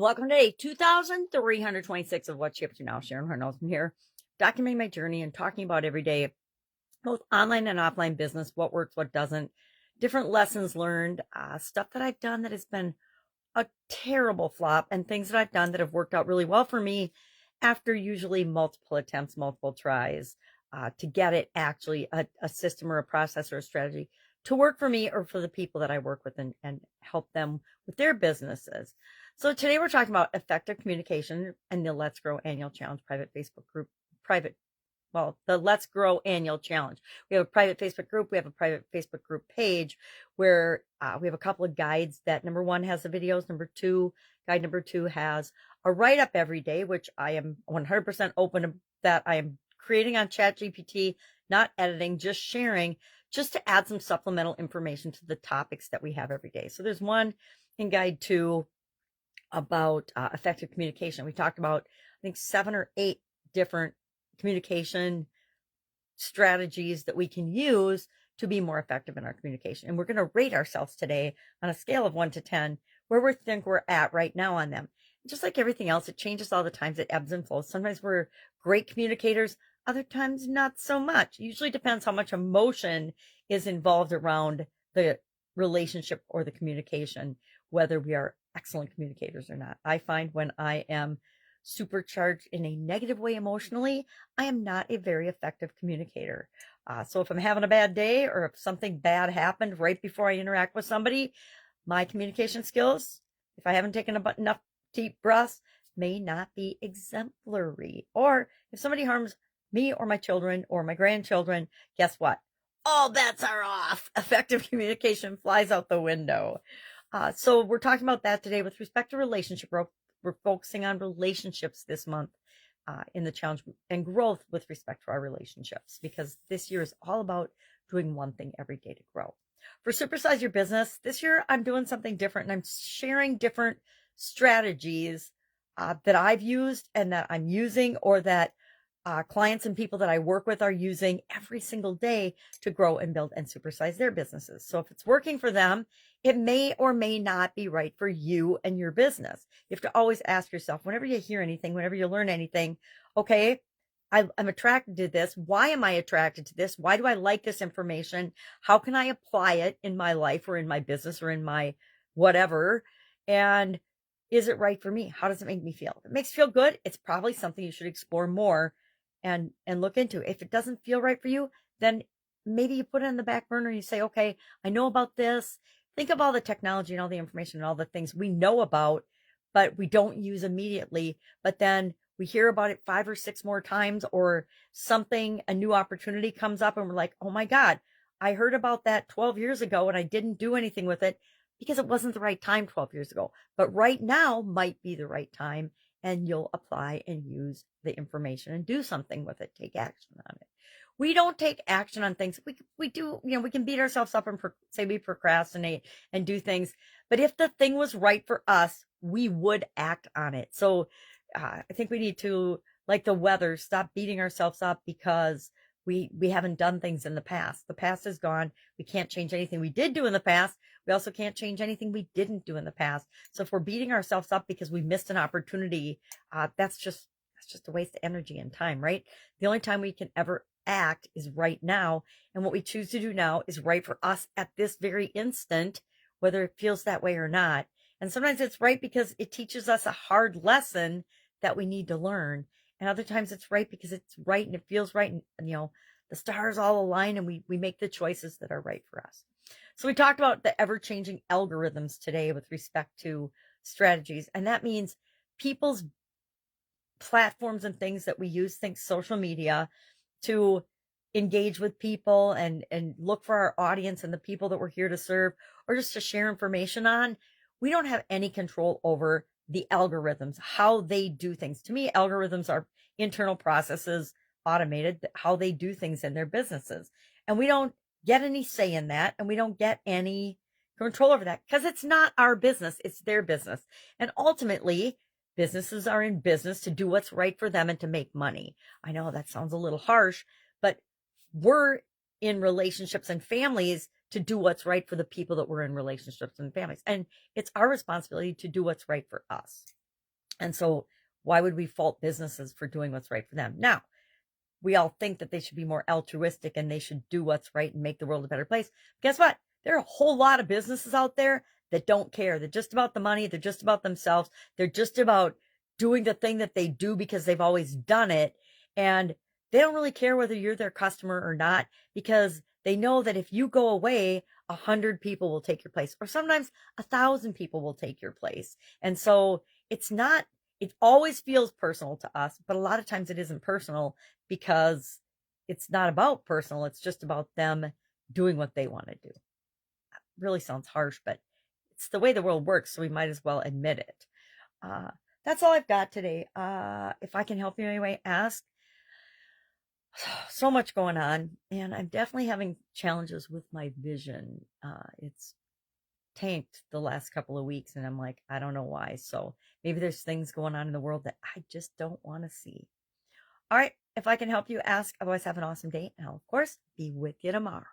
Welcome to day 2326 of What's She Up To Now. Sharon Horne-Ellstrom here, documenting my journey and talking about every day, both online and offline business, what works, what doesn't, different lessons learned, stuff that I've done that has been a terrible flop, and things that I've done that have worked out really well for me after usually multiple attempts, multiple tries to get it actually a system or a process or a strategy to work for me or for the people that I work with and help them with their businesses. So today we're talking about effective communication and the Let's Grow Annual Challenge private Facebook group, the Let's Grow Annual Challenge. We have a private Facebook group. We have a private Facebook group page where we have a couple of guides that number one has the videos. Guide number two has a write-up every day, which I am 100% open to that. I am creating on ChatGPT, not editing, just sharing, just to add some supplemental information to the topics that we have every day. So there's one in guide two about effective communication. We talked about, I think, 7 or 8 different communication strategies that we can use to be more effective in our communication. And we're going to rate ourselves today on a scale of 1 to 10, where we think we're at right now on them. Just like everything else, it changes all the times. It ebbs and flows. Sometimes we're great communicators, other times not so much. It usually depends how much emotion is involved around the relationship or the communication, whether we are excellent communicators or not. I find when I am supercharged in a negative way emotionally, I am not a very effective communicator. So if I'm having a bad day or if something bad happened right before I interact with somebody, my communication skills, if I haven't taken enough deep breaths, may not be exemplary. Or if somebody harms me or my children or my grandchildren, guess what? All bets are off. Effective communication flies out the window. So we're talking about that today with respect to relationship growth. We're focusing on relationships this month in the challenge and growth with respect to our relationships, because this year is all about doing one thing every day to grow. For Supersize Your Business, this year I'm doing something different, and I'm sharing different strategies that I've used and that I'm using, or that clients and people that I work with are using every single day to grow and build and supersize their businesses. So if it's working for them, it may or may not be right for you and your business. You have to always ask yourself, whenever you hear anything, whenever you learn anything, okay, I'm attracted to this. Why am I attracted to this? Why do I like this information? How can I apply it in my life or in my business or in my whatever? And is it right for me? How does it make me feel? If it makes you feel good, it's probably something you should explore more and look into. If it doesn't feel right for you, then maybe you put it in the back burner and you say, okay, I know about this. Think of all the technology and all the information and all the things we know about, but we don't use immediately. But then we hear about it 5 or 6 more times, or something, a new opportunity comes up and we're like, oh my God, I heard about that 12 years ago and I didn't do anything with it because it wasn't the right time 12 years ago. But right now might be the right time, and you'll apply and use the information and do something with it. Take action on it. We don't take action on things. We do, we can beat ourselves up and say we procrastinate and do things. But if the thing was right for us, we would act on it. So I think we need to, like the weather, stop beating ourselves up because we haven't done things in the past. The past is gone. We can't change anything we did do in the past. We also can't change anything we didn't do in the past. So if we're beating ourselves up because we missed an opportunity, that's just a waste of energy and time, right? The only time we can ever act is right now. And what we choose to do now is right for us at this very instant, whether it feels that way or not. And sometimes it's right because it teaches us a hard lesson that we need to learn. And other times it's right because it's right and it feels right. And the stars all align and we make the choices that are right for us. So we talked about the ever-changing algorithms today with respect to strategies. And that means people's platforms and things that we use, think social media, to engage with people and look for our audience and the people that we're here to serve, or just to share information on. We don't have any control over the algorithms, how they do things. To me, algorithms are internal processes, automated, how they do things in their businesses. And we don't get any say in that, and we don't get any control over that because it's not our business, it's their business. And ultimately, businesses are in business to do what's right for them and to make money. I know that sounds a little harsh, but we're in relationships and families to do what's right for the people that we're in relationships and families. And it's our responsibility to do what's right for us. And so why would we fault businesses for doing what's right for them? Now, we all think that they should be more altruistic and they should do what's right and make the world a better place. Guess what? There are a whole lot of businesses out there that don't care. They're just about the money. They're just about themselves. They're just about doing the thing that they do because they've always done it. And they don't really care whether you're their customer or not, because they know that if you go away, 100 people will take your place, or sometimes 1,000 people will take your place. And so it's not, it always feels personal to us, but a lot of times it isn't personal because it's not about personal. It's just about them doing what they want to do. It really sounds harsh, but it's the way the world works, so we might as well admit it. That's all I've got today. If I can help you anyway, ask. So much going on, and I'm definitely having challenges with my vision. It's tanked the last couple of weeks, and I'm like, I don't know why. So maybe there's things going on in the world that I just don't want to see. All right, if I can help you, ask. Otherwise, have an awesome day, and I'll, of course, be with you tomorrow.